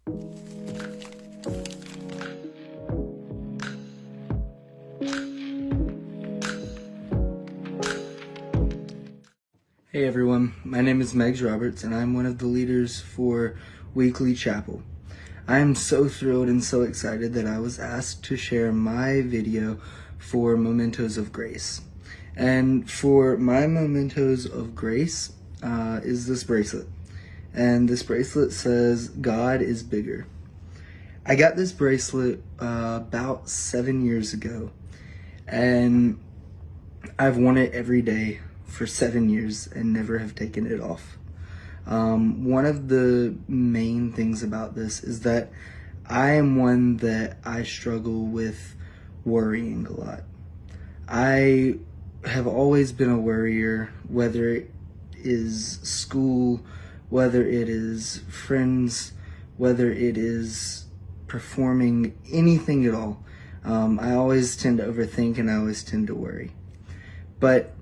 Hey everyone, my name is Meigs and I'm one of the leaders for Weekly Chapel. I am so thrilled and so excited that I was asked to share my video for Mementos of Grace. And for my Mementos of Grace is this bracelet. And this bracelet says, God is bigger. I got this bracelet about 7 years ago, and I've worn it every day for 7 years and never have taken it off. One of the main things about this is that I am one that I struggle with worrying a lot. I have always been a worrier, whether it is school, whether it is friends, whether it is performing, anything at all. I always tend to overthink and I always tend to worry. But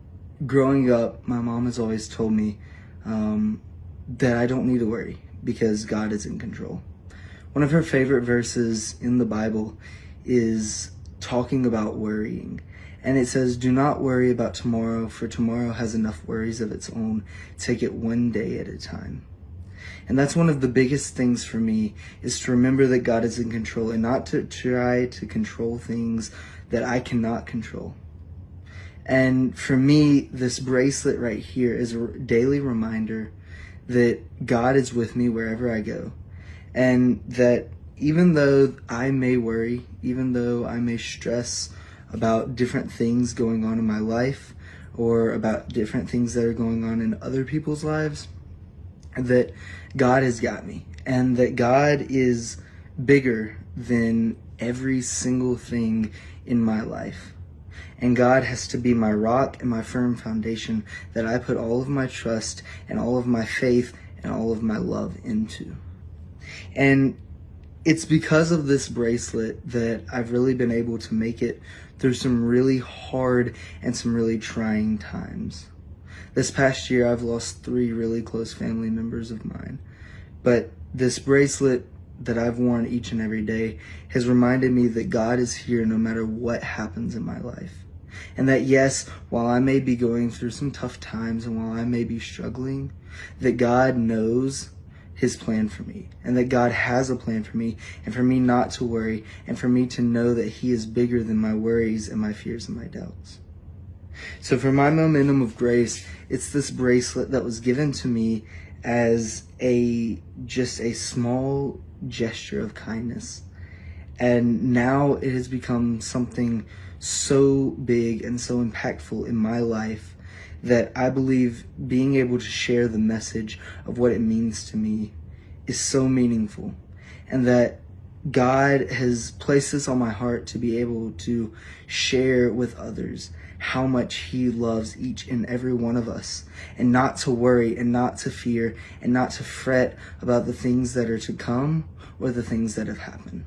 growing up, my mom has always told me that I don't need to worry because God is in control. One of her favorite verses in the Bible is talking about worrying. And it says, "Do not worry about tomorrow, for tomorrow has enough worries of its own. Take it one day at a time." And that's one of the biggest things for me, is to remember that God is in control and not to try to control things that I cannot control. And for me, this bracelet right here is a daily reminder that God is with me wherever I go. And that even though I may worry, even though I may stress about different things going on in my life, or about different things that are going on in other people's lives, that God has got me. And that God is bigger than every single thing in my life. And God has to be my rock and my firm foundation that I put all of my trust and all of my faith and all of my love into. And it's because of this bracelet that I've really been able to make it through some really hard and some really trying times. This past year, I've lost 3 really close family members of mine. But this bracelet that I've worn each and every day has reminded me that God is here no matter what happens in my life. And that yes, while I may be going through some tough times and while I may be struggling, that God knows His plan for me, and that God has a plan for me, and for me not to worry, and for me to know that He is bigger than my worries and my fears and my doubts. So for my momentum of grace, it's this bracelet that was given to me as just a small gesture of kindness. And now it has become something so big and so impactful in my life that I believe being able to share the message of what it means to me is so meaningful. And that God has placed this on my heart to be able to share with others how much He loves each and every one of us, and not to worry and not to fear and not to fret about the things that are to come or the things that have happened.